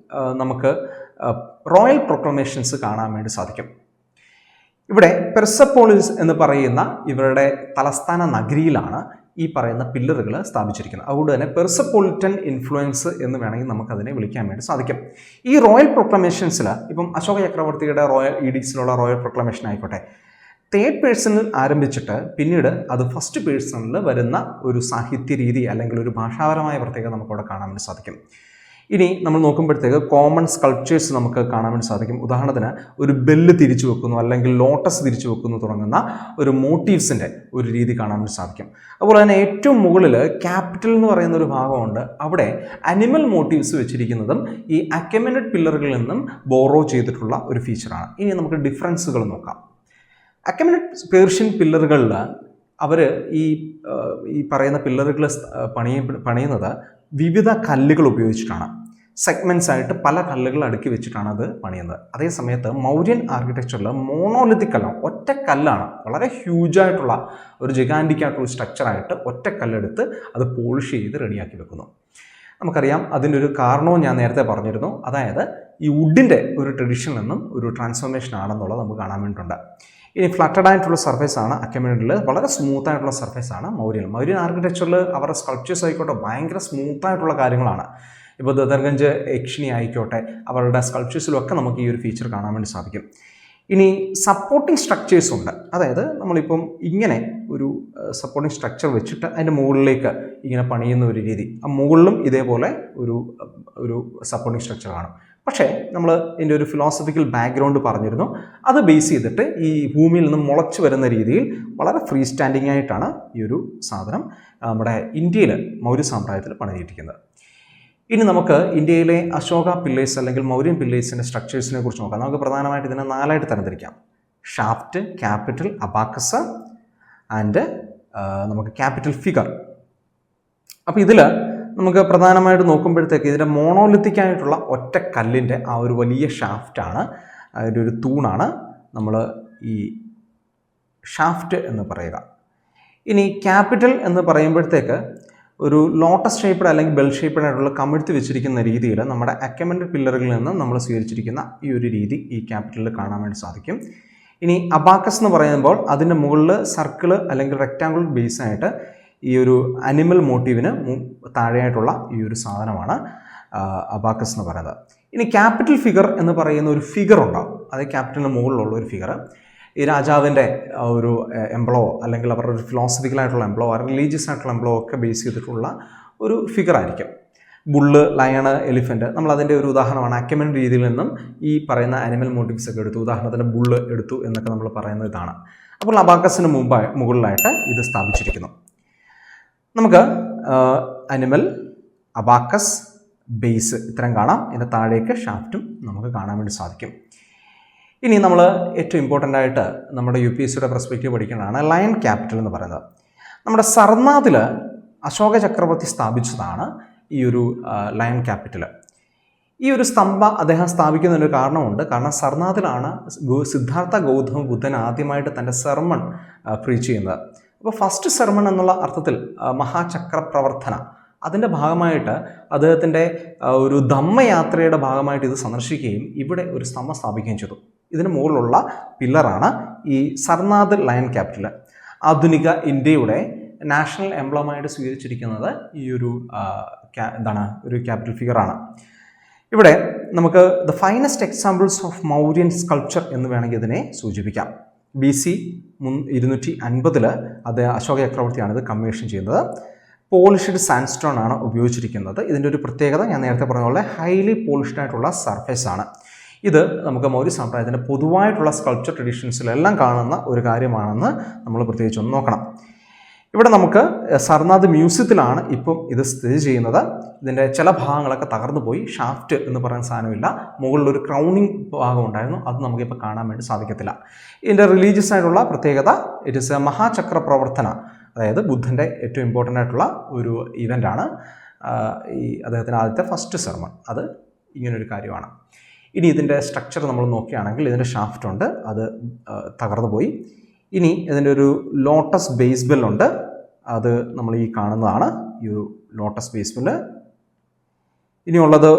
നമുക്ക് റോയൽ പ്രൊക്ലമേഷൻസ് കാണാൻ വേണ്ടി സാധിക്കും. ഇവിടെ പെർസപ്പോളിസ് എന്ന് പറയുന്ന ഇവരുടെ തലസ്ഥാന നഗരിയിലാണ് ഈ പറയുന്ന പില്ലറുകൾ സ്ഥാപിച്ചിരിക്കുന്നത്. അതുകൊണ്ട് തന്നെ പെർസപ്പോളിറ്റൻ ഇൻഫ്ലുവൻസ് എന്ന് വേണമെങ്കിൽ നമുക്കതിനെ വിളിക്കാൻ വേണ്ടി സാധിക്കും. ഈ റോയൽ പ്രൊക്ലമേഷൻസിൽ ഇപ്പം അശോക ചക്രവർത്തിയുടെ റോയൽ ഈഡിക്സിലുള്ള റോയൽ പ്രൊക്ലമേഷൻ ആയിക്കോട്ടെ, തേർഡ് പേഴ്സണിൽ ആരംഭിച്ചിട്ട് പിന്നീട് അത് ഫസ്റ്റ് പേഴ്സണിൽ വരുന്ന ഒരു സാഹിത്യ രീതി അല്ലെങ്കിൽ ഒരു ഭാഷാപരമായ പ്രത്യേകത നമുക്കവിടെ കാണാൻ വേണ്ടി സാധിക്കും. ഇനി നമ്മൾ നോക്കുമ്പോഴത്തേക്ക് കോമൺ സ്കൾപ്ചേഴ്സ് നമുക്ക് കാണാൻ വേണ്ടി സാധിക്കും. ഉദാഹരണത്തിന് ഒരു ബെല്ല് തിരിച്ചു വെക്കുന്നു, അല്ലെങ്കിൽ ലോട്ടസ് തിരിച്ചു വെക്കുന്നു തുടങ്ങുന്ന ഒരു മോട്ടീവ്സിൻ്റെ ഒരു രീതി കാണാൻ വേണ്ടി സാധിക്കും. അതുപോലെ തന്നെ ഏറ്റവും മുകളിൽ ക്യാപിറ്റൽ എന്ന് പറയുന്ന ഒരു ഭാഗമുണ്ട്. അവിടെ അനിമൽ മോട്ടീവ്സ് വെച്ചിരിക്കുന്നതും ഈ അക്കമിനഡ് പില്ലറുകളിൽ നിന്നും ബോറോ ചെയ്തിട്ടുള്ള ഒരു ഫീച്ചറാണ്. ഇനി നമുക്ക് ഡിഫറൻസുകൾ നോക്കാം. അക്കമിനഡ് പേർഷ്യൻ പില്ലറുകളിൽ അവർ ഈ പറയുന്ന പില്ലറുകൾ പണിയുന്നത് വിവിധ കല്ലുകൾ ഉപയോഗിച്ചിട്ടാണ്. സെഗ്മെൻറ്റ്സ് ആയിട്ട് പല കല്ലുകൾ അടുക്കി വെച്ചിട്ടാണ് അത് പണിയുന്നത്. അതേ സമയത്ത് മൗര്യൻ ആർക്കിടെക്ചറിൽ മോണോലിത്തിക് കല്ലാണ്, ഒറ്റ കല്ലാണ്, വളരെ ഹ്യൂജായിട്ടുള്ള ഒരു ജിഗാൻറ്റിക് ആയിട്ടുള്ള സ്ട്രക്ചറായിട്ട് ഒറ്റ കല്ലെടുത്ത് അത് പോളിഷ് ചെയ്ത് റെഡിയാക്കി വെക്കുന്നു. നമുക്കറിയാം അതിൻ്റെ ഒരു കാരണവും ഞാൻ നേരത്തെ പറഞ്ഞിരുന്നു. അതായത് ഈ വുഡിൻ്റെ ഒരു ട്രഡീഷനിൽ നിന്നും ഒരു ട്രാൻസ്ഫോർമേഷൻ ആണെന്നുള്ളത് നമുക്ക് കാണാൻ വേണ്ടിയിട്ടുണ്ട്. ഇനി ഫ്ലറ്റഡ് ആയിട്ടുള്ള സർഫേസാണ് അക്കമിനഡിൽ, വളരെ സ്മൂത്ത് ആയിട്ടുള്ള സർഫേസാണ് മൗര്യൻ ആർക്കിടെക്ചറിൽ അവരുടെ സ്കൾപ്ചേഴ്സ് ആയിക്കോട്ടെ ഭയങ്കര സ്മൂത്തായിട്ടുള്ള കാര്യങ്ങളാണ്. ഇപ്പോൾ ദദർഗഞ്ച് യക്ഷിണി ആയിക്കോട്ടെ, അവരുടെ സ്കൾപ്ചേഴ്സിലൊക്കെ നമുക്ക് ഈ ഒരു ഫീച്ചർ കാണാൻ വേണ്ടി സാധിക്കും. ഇനി സപ്പോർട്ടിംഗ് സ്ട്രക്ചേഴ്സ് ഉണ്ട്. അതായത് നമ്മളിപ്പം ഇങ്ങനെ ഒരു സപ്പോർട്ടിംഗ് സ്ട്രക്ചർ വെച്ചിട്ട് അതിൻ്റെ മുകളിലേക്ക് ഇങ്ങനെ പണിയുന്ന ഒരു രീതി, ആ മുകളിലും ഇതേപോലെ ഒരു സപ്പോർട്ടിംഗ് സ്ട്രക്ചർ കാണും. പക്ഷേ നമ്മൾ ഇതിൻ്റെ ഒരു ഫിലോസഫിക്കൽ ബാക്ക്ഗ്രൗണ്ട് പറഞ്ഞിരുന്നു. അത് ബേസ് ചെയ്തിട്ട് ഈ ഭൂമിയിൽ നിന്ന് മുളച്ചു വരുന്ന രീതിയിൽ വളരെ ഫ്രീ സ്റ്റാൻഡിങ് ആയിട്ടാണ് ഈ ഒരു സാധനം നമ്മുടെ ഇന്ത്യയിൽ മൗര്യ സാമ്രാജ്യത്തിൽ പണിതിരിക്കുന്നത്. ഇനി നമുക്ക് ഇന്ത്യയിലെ അശോക പില്ലേഴ്സ് അല്ലെങ്കിൽ മൗര്യൻ പില്ലേഴ്സിൻ്റെ സ്ട്രക്ചേഴ്സിനെ കുറിച്ച് നോക്കാം. നമുക്ക് പ്രധാനമായിട്ട് ഇതിനെ 4ആയിട്ട് തരംതിരിക്കാം. ഷാഫ്റ്റ്, ക്യാപിറ്റൽ, അബാക്കസ് ആൻഡ് നമുക്ക് ക്യാപിറ്റൽ ഫിഗർ. അപ്പോൾ ഇതിൽ നമുക്ക് പ്രധാനമായിട്ട് നോക്കുമ്പോഴത്തേക്ക് ഇതിൻ്റെ മോണോലിത്തിക് ആയിട്ടുള്ള ഒറ്റ കല്ലിൻ്റെ ആ ഒരു വലിയ ഷാഫ്റ്റാണ്, അതിൻ്റെ ഒരു തൂണാണ് നമ്മൾ ഈ ഷാഫ്റ്റ് എന്ന് പറയുക. ഇനി ക്യാപിറ്റൽ എന്ന് പറയുമ്പോഴത്തേക്ക് ഒരു ലോട്ടസ് ഷേപ്പ്ഡ് അല്ലെങ്കിൽ ബെൽ ഷേപ്പ്ഡ് ആയിട്ടുള്ള കമിഴ്ത്തി വെച്ചിരിക്കുന്ന രീതിയിൽ നമ്മുടെ അക്കമിനഡ് പില്ലറുകളിൽ നിന്ന് നമ്മൾ സ്വീകരിച്ചിരിക്കുന്ന ഈ ഒരു രീതി ഈ ക്യാപിറ്റലിൽ കാണാൻ വേണ്ടി സാധിക്കും. ഇനി അബാക്കസ് എന്ന് പറയുമ്പോൾ അതിൻ്റെ മുകളിൽ സർക്കിള് അല്ലെങ്കിൽ റെക്റ്റാങ്കുലർ ബേസ് ആയിട്ട് ഈ ഒരു അനിമൽ മോട്ടീവിന് താഴെയായിട്ടുള്ള ഈ ഒരു സാധനമാണ് അബാക്കസ് എന്ന് പറയുന്നത്. ഇനി ക്യാപിറ്റൽ ഫിഗർ എന്ന് പറയുന്ന ഒരു ഫിഗർ ഉണ്ടാവും. അത് ക്യാപിറ്റലിന് മുകളിലുള്ള ഒരു ഫിഗർ ഈ രാജാവിൻ്റെ ഒരു എംബ്ലോ അല്ലെങ്കിൽ അവരുടെ ഒരു ഫിലോസഫിക്കലായിട്ടുള്ള എംബ്ലോ, റിലീജിയസ് ആയിട്ടുള്ള എംബ്ലോ ഒക്കെ ബേസ് ചെയ്തിട്ടുള്ള ഒരു ഫിഗർ ആയിരിക്കും. ബുള്ള്, ലയണ്, എലിഫൻറ്റ്, നമ്മൾ അതിൻ്റെ ഒരു ഉദാഹരണമാണ്. അക്കമിനഡ് രീതിയിൽ നിന്നും ഈ പറയുന്ന അനിമൽ മോട്ടീവ്സ് ഒക്കെ എടുത്തു, ഉദാഹരണത്തിന് ബുള്ള് എടുത്തു എന്നൊക്കെ നമ്മൾ പറയുന്നത് ഇതാണ്. അപ്പോൾ അബാക്കസിന് മുകളിലായിട്ട് ഇത് സ്ഥാപിച്ചിരിക്കുന്നു. നമുക്ക് അനിമൽ, അബാക്കസ്, ബേസ് ഇത്രയും കാണാം. ഇതിൻ്റെ താഴേക്ക് ഷാഫ്റ്റും നമുക്ക് കാണാൻ വേണ്ടി സാധിക്കും. ഇനി നമ്മൾ ഏറ്റവും ഇമ്പോർട്ടൻ്റ് ആയിട്ട് നമ്മുടെ UPSCയുടെ പെർസ്പെക്റ്റീവ് പഠിക്കുന്നതാണ് ലയൺ ക്യാപിറ്റൽ എന്ന് പറയുന്നത്. നമ്മുടെ സർനാഥിൽ അശോക ചക്രവർത്തി സ്ഥാപിച്ചതാണ് ഈ ഒരു ലയൺ ക്യാപിറ്റൽ. ഈ ഒരു സ്തംഭം അദ്ദേഹം സ്ഥാപിക്കുന്നതിന് ഒരു കാരണമുണ്ട്. കാരണം സർനാഥിലാണ് സിദ്ധാർത്ഥ ഗൗതമ ബുദ്ധൻ ആദ്യമായിട്ട് തൻ്റെ സെർമൺ പ്രീച്ച് ചെയ്യുന്നത്. അപ്പോൾ ഫസ്റ്റ് സെർമൺ എന്നുള്ള അർത്ഥത്തിൽ മഹാചക്രപ്രവർത്തന അതിൻ്റെ ഭാഗമായിട്ട് അദ്ദേഹത്തിൻ്റെ ഒരു ധമ്മയാത്രയുടെ ഭാഗമായിട്ട് ഇത് സന്ദർശിക്കുകയും ഇവിടെ ഒരു സ്തംഭം സ്ഥാപിക്കുകയും ചെയ്തു. ഇതിന് മുകളിലുള്ള പില്ലറാണ് ഈ സർനാഥ് ലയൺ ക്യാപിറ്റൽ. ആധുനിക ഇന്ത്യയുടെ നാഷണൽ എംബ്ലമായിട്ട് സ്വീകരിച്ചിരിക്കുന്നത് ഈ ഒരു ഒരു ക്യാപിറ്റൽ ഫിഗറാണ്. ഇവിടെ നമുക്ക് the finest examples of Mauryan sculpture എന്ന് വേണമെങ്കിൽ ഇതിനെ സൂചിപ്പിക്കാം. BC 250 അത് അശോക ചക്രവർത്തിയാണ് ഇത് കമ്മീഷൻ ചെയ്യുന്നത്. പോളിഷ്ഡ് സാൻഡ്സ്റ്റോൺ ആണ് ഉപയോഗിച്ചിരിക്കുന്നത്. ഇതിൻ്റെ ഒരു പ്രത്യേകത ഞാൻ നേരത്തെ പറഞ്ഞ പോലെ ഹൈലി പോളിഷ്ഡ് ആയിട്ടുള്ള സർഫേസ് ആണ്. ഇത് നമുക്ക് മൗര്യ സാമ്രാജ്യത്തിൻ്റെ പൊതുവായിട്ടുള്ള സ്കൾപ്ചർ ട്രഡീഷൻസിലെല്ലാം കാണുന്ന ഒരു കാര്യമാണെന്ന് നമ്മൾ പ്രത്യേകിച്ച് ഒന്ന് നോക്കണം. ഇവിടെ നമുക്ക് സർനാഥ് മ്യൂസിയത്തിലാണ് ഇപ്പം ഇത് സ്ഥിതി ചെയ്യുന്നത്. ഇതിൻ്റെ ചില ഭാഗങ്ങളൊക്കെ തകർന്നു പോയി. ഷാഫ്റ്റ് എന്ന് പറയുന്ന സാധനമില്ല. മുകളിലൊരു ക്രൗണിങ് ഭാഗം ഉണ്ടായിരുന്നു, അത് നമുക്കിപ്പോൾ കാണാൻ വേണ്ടി സാധിക്കത്തില്ല. ഇതിൻ്റെ റിലീജിയസ് ആയിട്ടുള്ള പ്രത്യേകത ഇറ്റ് ഇസ് എ മഹാചക്ര പ്രവർത്തന, അതായത് ബുദ്ധൻ്റെ ഏറ്റവും ഇമ്പോർട്ടൻ്റ് ആയിട്ടുള്ള ഒരു ഇവൻ്റാണ്. ഈ അദ്ദേഹത്തിൻ്റെ ആദ്യത്തെ ഫസ്റ്റ് സെർമൺ അത് ഇങ്ങനൊരു കാര്യമാണ്. ഇനി ഇതിൻ്റെ സ്ട്രക്ചർ നമ്മൾ നോക്കുകയാണെങ്കിൽ ഇതിൻ്റെ ഷാഫ്റ്റ് ഉണ്ട്, അത് തകർന്നു പോയി. ഇനി ഇതിൻ്റെ ഒരു ലോട്ടസ് ബേസ് ബെല്ലുണ്ട്, അത് നമ്മൾ ഈ കാണുന്നതാണ് ഈ ഒരു ലോട്ടസ് ബേസ് ബെല്ല്. ഇനിയുള്ളത്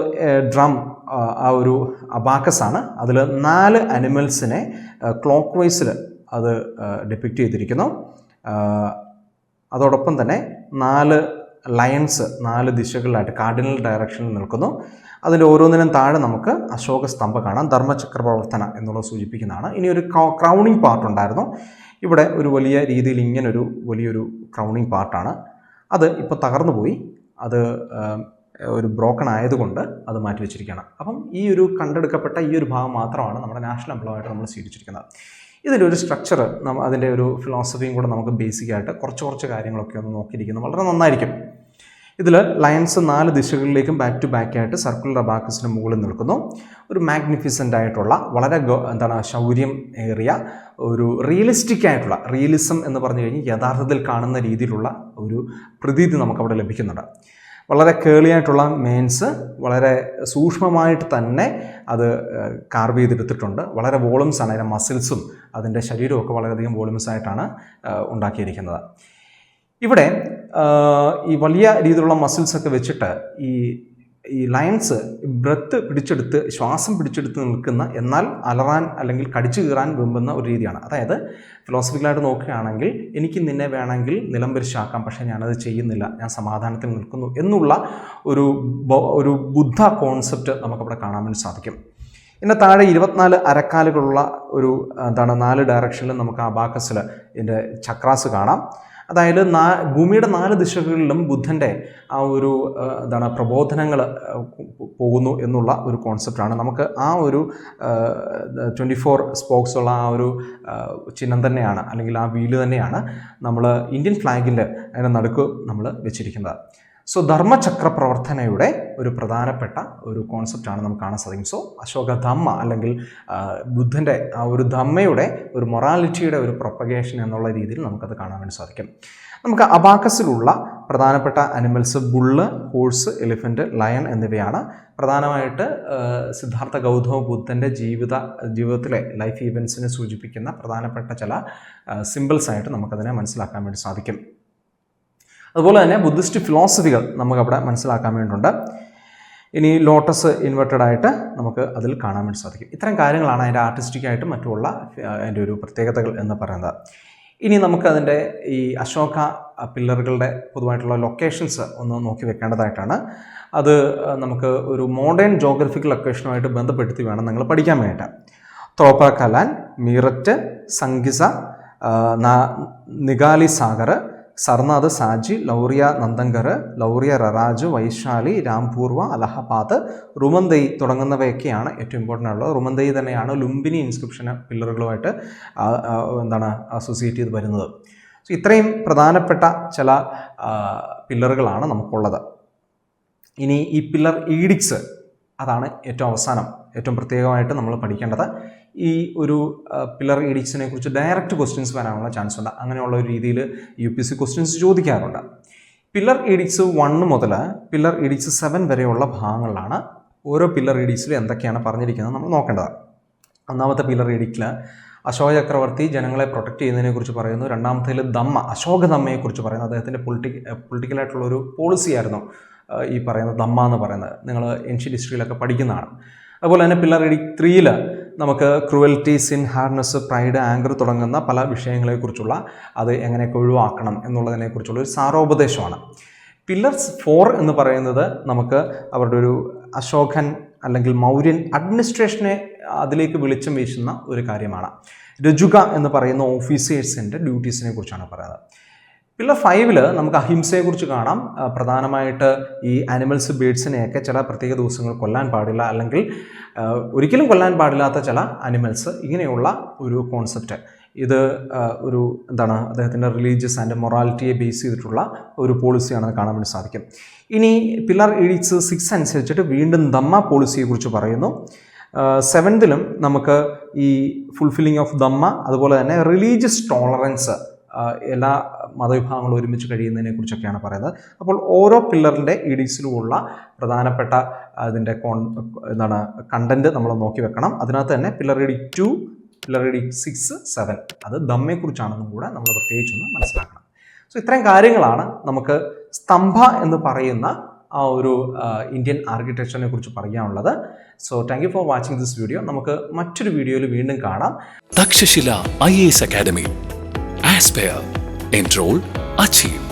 ഡ്രം, ആ ഒരു അബാക്കസ് ആണ്. അതിൽ 4 അനിമൽസിനെ ക്ലോക്ക് വൈസിൽ അത് ഡിപ്പിക്റ്റ് ചെയ്തിരിക്കുന്നു. അതോടൊപ്പം തന്നെ 4 ലയൺസ് 4 ദിശകളിലായിട്ട് കാർഡിനൽ ഡയറക്ഷനിൽ നിൽക്കുന്നു. അതിൻ്റെ ഓരോന്നിനും താഴെ നമുക്ക് അശോക സ്തംഭം കാണാം. ധർമ്മചക്ര പ്രവർത്തന എന്നുള്ളത് സൂചിപ്പിക്കുന്നതാണ്. ഇനി ഒരു ക്രൗണിങ് പാർട്ട് ഉണ്ടായിരുന്നു. ഇവിടെ ഒരു വലിയ രീതിയിൽ ഇങ്ങനൊരു വലിയൊരു ക്രൗണിങ് പാർട്ടാണ്. അത് ഇപ്പോൾ തകർന്നു പോയി. അത് ഒരു ബ്രോക്കൺ ആയതുകൊണ്ട് അത് മാറ്റി വെച്ചിരിക്കുകയാണ്. അപ്പം ഈ ഒരു കണ്ടെടുക്കപ്പെട്ട ഈ ഒരു ഭാഗം മാത്രമാണ് നമ്മുടെ നാഷണൽ എംബ്ലമായിട്ട് നമ്മൾ സ്വീകരിച്ചിരിക്കുന്നത്. ഇതിൻ്റെ ഒരു സ്ട്രക്ചർ, അതിൻ്റെ ഒരു ഫിലോസഫിയും കൂടെ നമുക്ക് ബേസിക്കായിട്ട് കുറച്ച് കാര്യങ്ങളൊക്കെ ഒന്ന് നോക്കിയിരിക്കുന്നത് വളരെ നന്നായിരിക്കും. ഇതിൽ ലയൺസ് 4 ദിശകളിലേക്കും ബാക്ക് ടു ബാക്ക് ആയിട്ട് സർക്കുലർ അബാക്കസിന് മുകളിൽ നിൽക്കുന്നു. ഒരു മാഗ്നിഫിസൻ്റ് ആയിട്ടുള്ള വളരെ ശൗര്യം ഏറിയ ഒരു റിയലിസ്റ്റിക് ആയിട്ടുള്ള, റിയലിസം എന്ന് പറഞ്ഞു കഴിഞ്ഞാൽ യഥാർത്ഥത്തിൽ കാണുന്ന രീതിയിലുള്ള ഒരു പ്രതീതി നമുക്കവിടെ ലഭിക്കുന്നുണ്ട്. വളരെ കേളിയായിട്ടുള്ള മെയിൻസ് വളരെ സൂക്ഷ്മമായിട്ട് തന്നെ അത് കാർവ് ചെയ്തെടുത്തിട്ടുണ്ട്. വളരെ വോളിംസ് ആണ്, അതിൻ്റെ മസിൽസും അതിൻ്റെ ശരീരമൊക്കെ വളരെയധികം വോളിംസ് ആയിട്ടാണ് ഉണ്ടാക്കിയിരിക്കുന്നത്. ഇവിടെ ഈ വലിയ രീതിയിലുള്ള മസിൽസൊക്കെ വെച്ചിട്ട് ഈ ലയൺസ് ബ്രെത്ത് പിടിച്ചെടുത്ത്, ശ്വാസം പിടിച്ചെടുത്ത് നിൽക്കുന്ന, എന്നാൽ അലറാൻ അല്ലെങ്കിൽ കടിച്ചു കീറാൻ വെമ്പുന്ന ഒരു രീതിയാണ്. അതായത് ഫിലോസഫിക്കലായിട്ട് നോക്കുകയാണെങ്കിൽ എനിക്ക് നിന്നെ വേണമെങ്കിൽ നിലംപരിശാക്കാം, പക്ഷേ ഞാനത് ചെയ്യുന്നില്ല, ഞാൻ സമാധാനത്തിൽ നിൽക്കുന്നു എന്നുള്ള ഒരു ബുദ്ധ കോൺസെപ്റ്റ് നമുക്കവിടെ കാണാൻ വേണ്ടി സാധിക്കും. ഇതിൻ്റെ താഴെ 24 അരക്കാലുകളുള്ള ഒരു 4 ഡയറക്ഷനിലും നമുക്ക് അബാക്കസിൽ ഇതിൻ്റെ ചക്രാസ് കാണാം. അതായത് ഭൂമിയുടെ 4 ദിശകളിലും ബുദ്ധൻ്റെ ആ ഒരു പ്രബോധനങ്ങൾ പോകുന്നു എന്നുള്ള ഒരു കോൺസെപ്റ്റാണ്. നമുക്ക് ആ ഒരു 24 സ്പോക്സ് ഉള്ള ആ ഒരു ചിഹ്നം തന്നെയാണ്, അല്ലെങ്കിൽ ആ വീല് തന്നെയാണ് നമ്മൾ ഇന്ത്യൻ ഫ്ലാഗിൻ്റെ അതിൻ്റെ നടുക്ക് നമ്മൾ വെച്ചിരിക്കുന്നത്. സോ ധർമ്മചക്ര പ്രവർത്തനയുടെ ഒരു പ്രധാനപ്പെട്ട ഒരു കോൺസെപ്റ്റാണ് നമുക്ക് കാണാൻ സാധിക്കും. സോ അശോക ധമ്മ, അല്ലെങ്കിൽ ബുദ്ധൻ്റെ ആ ഒരു ധമ്മയുടെ ഒരു മൊറാലിറ്റിയുടെ ഒരു പ്രൊപ്പഗേഷൻ എന്നുള്ള രീതിയിൽ നമുക്കത് കാണാൻ വേണ്ടി സാധിക്കും. നമുക്ക് അബാക്കസിലുള്ള പ്രധാനപ്പെട്ട animals bull, horse, elephant, lion എന്നിവയാണ്. പ്രധാനമായിട്ട് സിദ്ധാർത്ഥ ഗൗതമ ബുദ്ധൻ്റെ ജീവിതത്തിലെ ലൈഫ് ഈവൻസിനെ സൂചിപ്പിക്കുന്ന പ്രധാനപ്പെട്ട ചില സിമ്പിൾസായിട്ട് നമുക്കതിനെ മനസ്സിലാക്കാൻ വേണ്ടി സാധിക്കും. അതുപോലെ തന്നെ ബുദ്ധിസ്റ്റ് ഫിലോസഫികൾ നമുക്കവിടെ മനസ്സിലാക്കാൻ വേണ്ടിയിട്ടുണ്ട്. ഇനി ലോട്ടസ് ഇൻവെർട്ടഡ് ആയിട്ട് നമുക്ക് അതിൽ കാണാൻ വേണ്ടി സാധിക്കും. ഇത്തരം കാര്യങ്ങളാണ് അതിൻ്റെ ആർട്ടിസ്റ്റിക്കായിട്ടും മറ്റുള്ള അതിൻ്റെ ഒരു പ്രത്യേകതകൾ എന്ന് പറയുന്നത്. ഇനി നമുക്കതിൻ്റെ ഈ അശോക പില്ലറുകളുടെ പൊതുവായിട്ടുള്ള ലൊക്കേഷൻസ് ഒന്ന് നോക്കി വെക്കേണ്ടതായിട്ടാണ്. അത് നമുക്ക് ഒരു മോഡേൺ ജോഗ്രഫിക്കൽ ലൊക്കേഷനുമായിട്ട് ബന്ധപ്പെടുത്തി വേണം നിങ്ങൾ പഠിക്കാൻ വേണ്ടിയിട്ട്. തോപ്പ കലാൻ, മീററ്റ്, സംഗിസ, നിഗാലി സാഗർ, സർനാഥ് സാജി, ലൗറിയ നന്ദങ്കർ, ലൗറിയ ററാജ്, വൈശാലി, രാംപൂർവ, അലഹബാദ്, റുമന്തൈ തുടങ്ങുന്നവയൊക്കെയാണ് ഏറ്റവും ഇമ്പോർട്ടൻ്റ് ഉള്ളത്. റുമന്തൈ തന്നെയാണ് ലുംബിനി ഇൻസ്ക്രിപ്ഷൻ പില്ലറുകളുമായിട്ട് അസോസിയേറ്റ് ചെയ്ത് വരുന്നത്. സോ ഇത്രയും പ്രധാനപ്പെട്ട ചില പില്ലറുകളാണ് നമുക്കുള്ളത്. ഇനി ഈ പില്ലർ ഈഡിക്സ്, അതാണ് ഏറ്റവും അവസാനം ഏറ്റവും പ്രത്യേകമായിട്ട് നമ്മൾ പഠിക്കേണ്ടത്. ഈ ഒരു പില്ലർ ഈഡിക്സിനെ കുറിച്ച് ഡയറക്റ്റ് ക്വസ്റ്റ്യൻസ് വരാനുള്ള ചാൻസ് ഉണ്ട്. അങ്ങനെയുള്ള ഒരു രീതിയിൽ UPSC ക്വസ്റ്റ്യൻസ് ചോദിക്കാറുണ്ട്. പില്ലർ ഈഡിക്സ് 1 മുതൽ പില്ലർ ഈഡിക്സ് 7 വരെയുള്ള ഭാഗങ്ങളിലാണ്. ഓരോ പില്ലർ ഈഡിക്സിലും എന്തൊക്കെയാണ് പറഞ്ഞിരിക്കുന്നത് നമ്മൾ നോക്കേണ്ടത്. ഒന്നാമത്തെ പില്ലർ ഈഡിക്റ്റിൽ അശോക ചക്രവർത്തി ജനങ്ങളെ പ്രൊട്ടക്റ്റ് ചെയ്യുന്നതിനെക്കുറിച്ച് പറയുന്നു. രണ്ടാമത്തേൽ അശോക ധമ്മയെക്കുറിച്ച് പറയുന്നു. അദ്ദേഹത്തിൻ്റെ പൊളിറ്റിക്കലായിട്ടുള്ളൊരു പോളിസിയായിരുന്നു ഈ പറയുന്ന ധമ്മ എന്ന് പറയുന്നത്. നിങ്ങൾ ഏൻഷ്യൻ്റ് ഹിസ്റ്ററിയിലൊക്കെ പഠിക്കുന്നതാണ്. അതുപോലെ തന്നെ പില്ലർ ഈഡിക്റ്റ് 3 നമുക്ക് cruelty, sin, hardness, pride, anger തുടങ്ങുന്ന പല വിഷയങ്ങളെക്കുറിച്ചുള്ള അത് എങ്ങനെയൊക്കെ ഒഴിവാക്കണം എന്നുള്ളതിനെക്കുറിച്ചുള്ള ഒരു സാരോപദേശമാണ്. പില്ലർസ് 4 എന്ന് പറയുന്നത് നമുക്ക് അവരുടെ ഒരു അശോകൻ അല്ലെങ്കിൽ മൗര്യൻ അഡ്മിനിസ്ട്രേഷനെ അതിലേക്ക് വെളിച്ചം വീശുന്ന ഒരു കാര്യമാണ്. രജുക എന്ന് പറയുന്ന ഓഫീസേഴ്സിൻ്റെ ഡ്യൂട്ടീസിനെ കുറിച്ചാണ് പറയുന്നത്. പില്ലർ 5 നമുക്ക് അഹിംസയെക്കുറിച്ച് കാണാം. പ്രധാനമായിട്ട് ഈ ആനിമൽസ്, ബേഡ്സിനെയൊക്കെ ചില പ്രത്യേക ദിവസങ്ങൾ കൊല്ലാൻ പാടില്ല, അല്ലെങ്കിൽ ഒരിക്കലും കൊല്ലാൻ പാടില്ലാത്ത ചില അനിമൽസ്, ഇങ്ങനെയുള്ള ഒരു കോൺസെപ്റ്റ്. ഇത് ഒരു അദ്ദേഹത്തിൻ്റെ റിലീജിയസ് ആൻഡ് മൊറാലിറ്റിയെ ബേസ് ചെയ്തിട്ടുള്ള ഒരു പോളിസിയാണെന്ന് കാണാൻ വേണ്ടി സാധിക്കും. ഇനി പില്ലർ 6 അനുസരിച്ചിട്ട് വീണ്ടും ധമ്മ പോളിസിയെക്കുറിച്ച് പറയുന്നു. 7 നമുക്ക് ഈ ഫുൾഫില്ലിംഗ് ഓഫ് ധമ്മ, അതുപോലെ തന്നെ റിലീജിയസ് ടോളറൻസ്, എല്ലാ മതവിഭാഗങ്ങളും ഒരുമിച്ച് കഴിയുന്നതിനെ കുറിച്ചൊക്കെയാണ് പറയുന്നത്. അപ്പോൾ ഓരോ പില്ലറിൻ്റെ ഇഡീസിലുമുള്ള പ്രധാനപ്പെട്ട അതിൻ്റെ കണ്ടന്റ് നമ്മൾ നോക്കി വെക്കണം. അതിനകത്ത് തന്നെ പില്ലർ 2, പില്ലർ 6, 7 അത് ധമ്മയെക്കുറിച്ചാണെന്നും കൂടെ നമ്മൾ പ്രത്യേകിച്ചൊന്ന് മനസ്സിലാക്കണം. സോ ഇത്രയും കാര്യങ്ങളാണ് നമുക്ക് സ്തംഭ എന്ന് പറയുന്ന ആ ഒരു ഇന്ത്യൻ ആർക്കിടെക്ചറിനെ കുറിച്ച് പറയാനുള്ളത്. So thank you for watching this video. നമുക്ക് മറ്റൊരു വീഡിയോയിൽ വീണ്ടും കാണാം. Takshashila IAS academy. Aspire, enroll, achieve.